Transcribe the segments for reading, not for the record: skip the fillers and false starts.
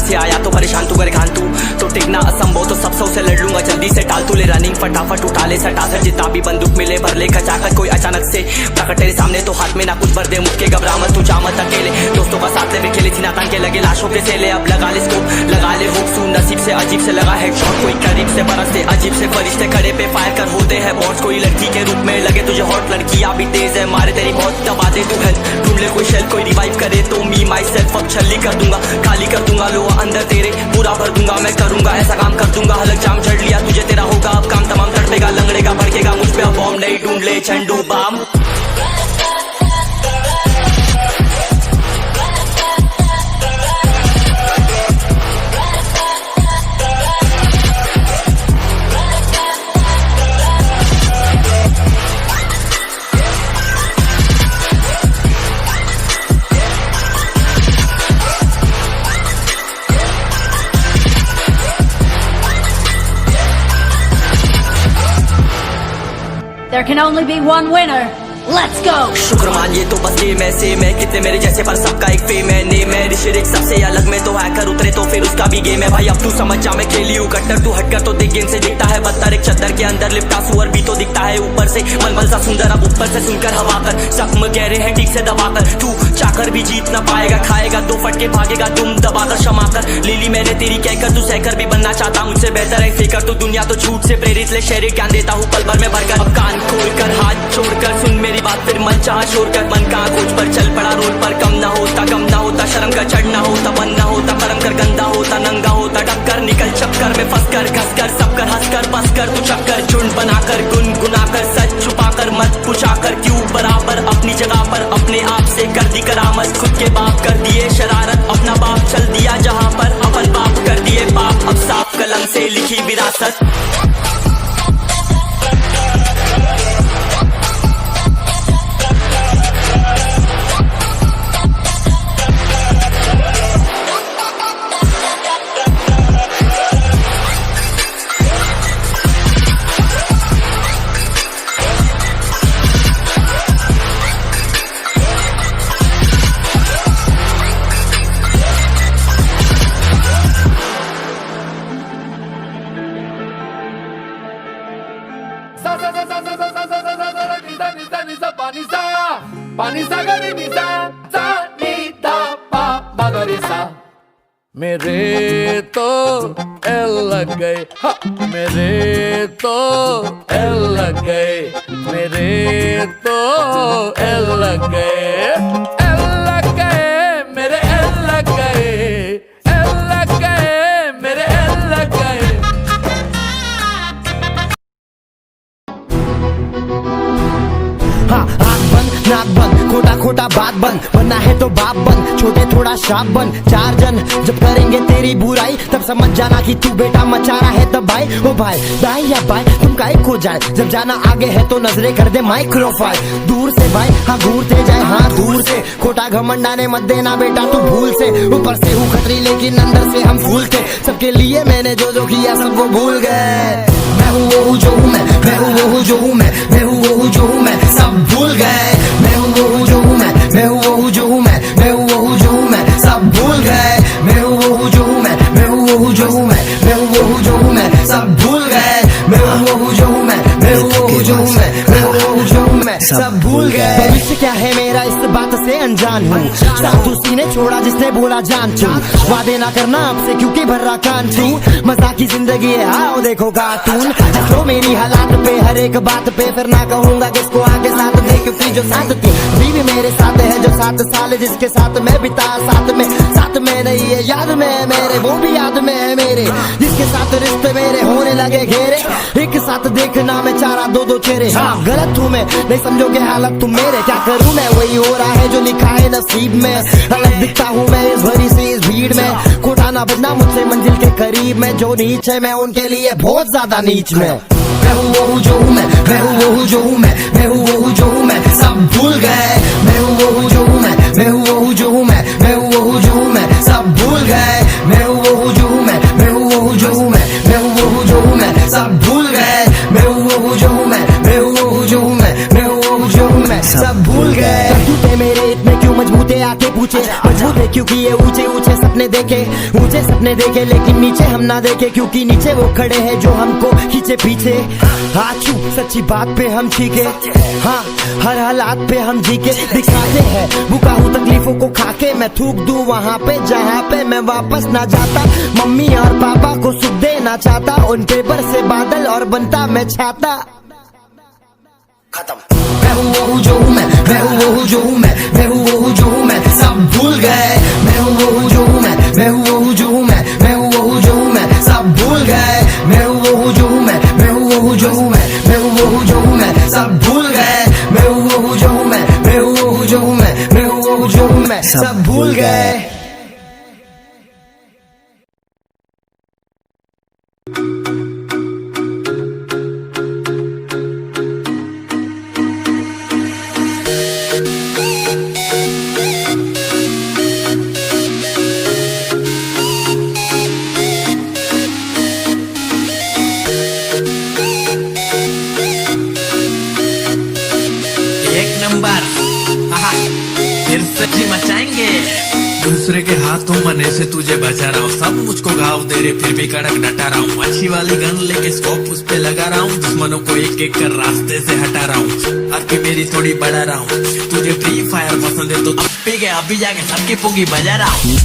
से आया तो परेशान तू करे खान तू तो टिकना असंभव तो सब सौ से लड़ लूंगा जल्दी से टाल तू ले रनिंग फटाफट उठा ले सटासट जितना भी बंदूक मिले भर ले खचाखत कोई अचानक से प्रकट तेरे सामने तो हाथ में ना कुछ भर दे मुझके घबरा मत तू जा मत अकेले दोस्तों का साथ ले खेले थी नातान के लगे लाशों के सेले अब लगा ले स्कोप लगा ले हुक सू नसीब से अजीब से लगा हेडशॉट कोई करीब से बरसते अजीब से फरिश्ते खड़े पे फायर कर होते हैं बॉस कोई लड़की के रूप में लगे तुझे हॉट लड़कियां भी तेज है मारे तेरी बहुत दबा दे तू हेल्प ढूंढ ले कोई शेल कोई रिवाइव करे तो मी माई सेल्फ अब छल्ली कर दूंगा खाली कर दूंगा लो अंदर तेरे पूरा भर दूंगा मैं करूंगा ऐसा काम कर दूंगा हलक जाम चढ़ लिया तुझे तेरा होगा अब काम तमाम तड़पेगा लंगड़ेगा भड़केगा मुझ पे अब बॉम्ब नहीं ढूंढ ले झंडू balm There can only be one winner. Let's go. शुक्र मानिए तो बस ये मैं से मैं कितने मेरे जैसे पर सबका एक फेम है ने मैं ऋषिक सबसे अलग में तो हैकर उतरे तो फिर उसका भी गेम है भाई अब तू समझ जा मैं खेली हूँ कट्टर तू हटकर तो देख गेम से दिखता है बदतर एक चद्दर के अंदर लिपटा सुअर भी तो दिखता है ऊपर से मलमल सा सुंदर अब ऊपर से सुनकर हवा कर जख्म गहरे हैं ठीक से दबाकर तू चाकर भी जीत ना पाएगा खाएगा दो फटके भागेगा तुम दबाकर क्षमा कर लीली मैंने तेरी कहकर तू सहकर भी बनना चाहता मुझसे बेहतर है फेकर तो दुनिया तो झूठ से प्रेरित ले शहरी ज्ञान देता हूँ पल भर में भरकर अब कान खोलकर हाथ छोड़कर सुन मेरी बात फिर मन चाह शोर कर मन कहाँ खोज पर चल पड़ा रोड पर कम ना होता शर्म का चढ़ना होता बन ना होता कर्म कर गंदा होता नंगा होता टक्कर निकल चक्कर में फंस कर घस कर सब कर हंस कर बस कर तू चक्कर झुंड बनाकर गुनगुनाकर सच छुपाकर मत पूछाकर क्यों बराबर अपनी जगह पर अपने आप से कर दी करामत खुद के बाप कर दिए शरारत अपना बाप चल दिया जहाँ पर अपन बाप कर दिए बाप अब साफ कलम से लिखी विरासत मेरे तो एल लग गए मेरे तो एल लग गए मेरे तो एल लग गए एल लग गए मेरे एल लग गए एल लग गए मेरे एल लग गए नाक बंद खोटा खोटा बात बंद बनना है तो बाप बन छोटे थोड़ा शाप बन चार जन जब करेंगे तेरी बुराई तब समझ जाना कि तू बेटा मचा रहा है तब भाई ओ भाई दाई या भाई तुम काहे खो जाए जब जाना आगे है तो नजरे कर दे माइक्रोफाइल दूर से भाई हाँ घूरते जाए हाँ दूर से खोटा घमंड आने मत देना बेटा तू भूल से ऊपर से हूँ खतरी लेकिन अंदर से हम फूल थे सबके लिए मैंने जो किया सब वो भूल गए मैं हूँ वो हूँ जो हूँ मैं हूँ वो हूँ जो हूँ मैं हूँ वो हूँ जो हूँ मैं सब भूल गए मैं हूँ वो हूँ जो हूँ मैं हूँ वो हूँ जो हूँ मैं हूँ वो हूँ जो हूँ मैं सब भूल गए मैं हूँ वो हूँ जो हूँ मैं हूँ वो हूँ जो हूँ मैं हूँ वो हूँ जो हूँ मैं सब भूल गए मैं हूँ वो हूँ जो हूँ मैं हूँ वो हूँ जो हूँ मैं हूँ वो हूँ जो हूँ मैं सब भूल गए भविष्य क्या है मेरा इस बात से अनजान हूँ साथ उसी ने छोड़ा जिसने बोला जान तू वादे ना करना आपसे क्योंकि भर रहा कान तू मजाक की जिंदगी है आओ देखो कार्टून तो मेरी हालात पे हर एक बात पे फिर ना कहूँगा किसको आगे साथ दे क्योंकि जो साथ थी अभी भी मेरे साथ है जो 7 साल जिसके साथ मैं बिता साथ में नहीं है याद में है मेरे वो भी याद में है मेरे जिसके साथ रिश्ते मेरे होने लगे घेरे एक साथ देखना मैं चारा दो चेहरे हाँ गलत हूँ मैं नहीं समझोगे हालत तुम मेरे क्या करूँ मैं वही हो रहा है जो लिखा है नसीब में अलग दिखता हूँ मैं इस भरी से इस भीड़ में खोटा ना बजना मुझसे मंजिल के करीब में जो नीच है मैं उनके लिए बहुत ज्यादा नीच में मैं हूँ वो हूँ जो हूँ मैं हूँ वो हूँ जो हूँ मैं हूँ वो हूँ जो हूँ मैं सब भूल गए मैं हूँ वो हूँ जो हूँ मैं हूँ वो हूँ जो हूँ मैं हूँ वो हूँ जो हूँ मैं सब भूल गए मैं हूँ वो हूँ जो हूँ मैं हूँ वो हूँ जो हूँ मैं हूँ वो हूँ जो हूँ मैं सब भूल गए मैं हूँ वो हूँ जो हूँ मैं हूँ वो हूँ जो हूँ मैं हूँ वो हूँ जो हूँ मैं सब भूल गए मेरे इतने क्यों मजबूत है आके पूछे कूदे क्योंकि ये ऊंचे ऊंचे सपने देखे लेकिन नीचे हम ना देखे क्योंकि नीचे वो खड़े हैं जो हमको खींचे पीछे। आछू सच्ची बात पे हम ठीके, हाँ हर हालात पे हम जीके दिखाते हैं। भूखा हूँ तकलीफों को खाके मैं थूक दूं वहाँ पे जहाँ पे मैं वापस ना जाता। मम्मी और पापा को सुख देना चाहता, उन पेपर से बादल और बनता मैं छाता। खत्म। मैं हूँ वो हूँ जो हूँ मैं हूँ वो हूँ जो हूँ मैं हूँ वो हूँ जो हूँ मैं, सब भूल गए। मैं हूँ वो हूँ जो हूँ मैं हूँ वो हूँ जो हूँ मैं हूँ वो हूँ जो हूँ मैं, सब भूल गए। मैं हूँ वो हूँ जो हूँ मैं हूँ वो हूँ जो हूँ मैं हूँ वो हूँ जो हूँ मैं, सब भूल गए। मैं हूँ वो हूँ जो हूँ मैं हूँ वो हूँ जो हूँ मैं हूँ वो हूँ जो हूँ मैं, सब भूल गए। फिर सच्ची मचाएंगे। दूसरे के हाथों मने से तुझे बचा रहा हूँ, सब मुझको घाव दे रहे फिर भी कड़क डटा रहा हूँ। अच्छी वाली गन लेके स्कोप उस पे लगा रहा हूँ, दुश्मनों को एक एक कर रास्ते से हटा रहा हूँ। अब की मेरी थोड़ी बढ़ा रहा हूँ, तुझे फ्री फायर पसंद है तो अब भी गया अभी जाके सबकी पुंगी बजा रहा हूँ।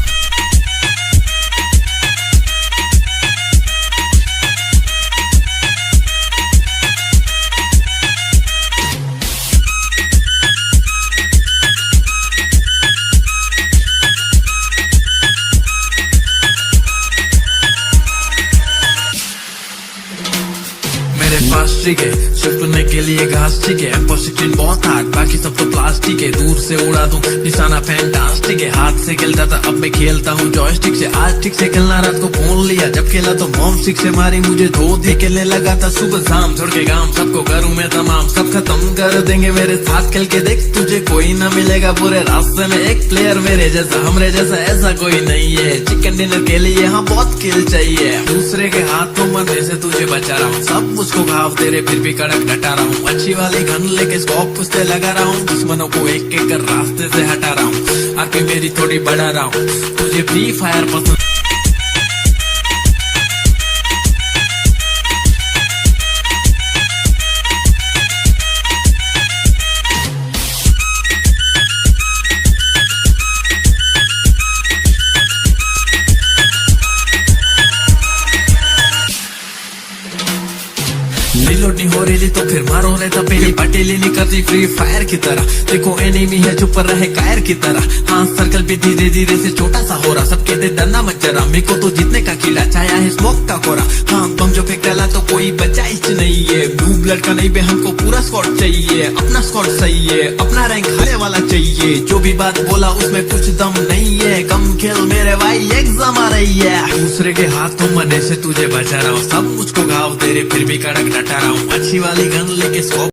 है छिपने के लिए घास ठीक है, M16 बहुत हार्ड बाकी सब तो प्लास्टिक है। दूर से उड़ा दूं निशाना फैंटास्टिक है, हाथ से खेलता था अब मैं खेलता हूँ जॉयस्टिक से। आज ठीक से खेलना रात को फोन लिया, जब खेला तो मॉम सिक से मारी मुझे धो दे। खेलने लगा था सुबह शाम छोड़ के गांव, सबको करूँ मैं तमाम, सब खत्म कर देंगे मेरे साथ खेल के देख। तुझे कोई ना मिलेगा पूरे रास्ते में एक प्लेयर मेरे जैसा, हमरे जैसा ऐसा कोई नहीं है। चिकन डिनर के लिए यहाँ बहुत किल चाहिए, दूसरे के हाथों मरने से तुझे बचा रहा हूँ। सब मुझको घाव दे रहे फिर भी कड़क डटा रहा हूँ। अच्छी वाली गन लेके स्कोप उस पे लगा रहा हूँ, दुश्मनों को एक एक कर रास्ते से हटा रहा हूँ। आके मेरी थोड़ी बढ़ा रहा हूँ, तुझे फ्री फायर पसंद। रिलोड नहीं हो रही तो फिर मारो रहता पहली पटेली नहीं करती फ्री फायर की तरह। देखो एनिमी है चुप रहे कायर की तरह, हाँ सर्कल भी धीरे धीरे से छोटा सा हो रहा। सब कहते डरना मत जरा, मेरे को तो जीतने का किला छाया है स्मोक का कोरा। हाँ बम जो फेंक डाला तो कोई बचा ही नहीं है, ब्लू ब्लड का नहीं बे हमको पूरा स्क्वाड चाहिए। अपना स्क्वाड सही है, अपना रैंक हारे वाला चाहिए। जो भी बात बोला उसमें कुछ दम नहीं है, कम खेल मेरे भाई एग्जाम आ रही है। दूसरे के हाथों मरने से तुझे बचा रहा हूँ, सब मुझको घाव दे रहे फिर भी कड़क डटा रहा हूँ। अच्छी वाली गन लेके स्कोप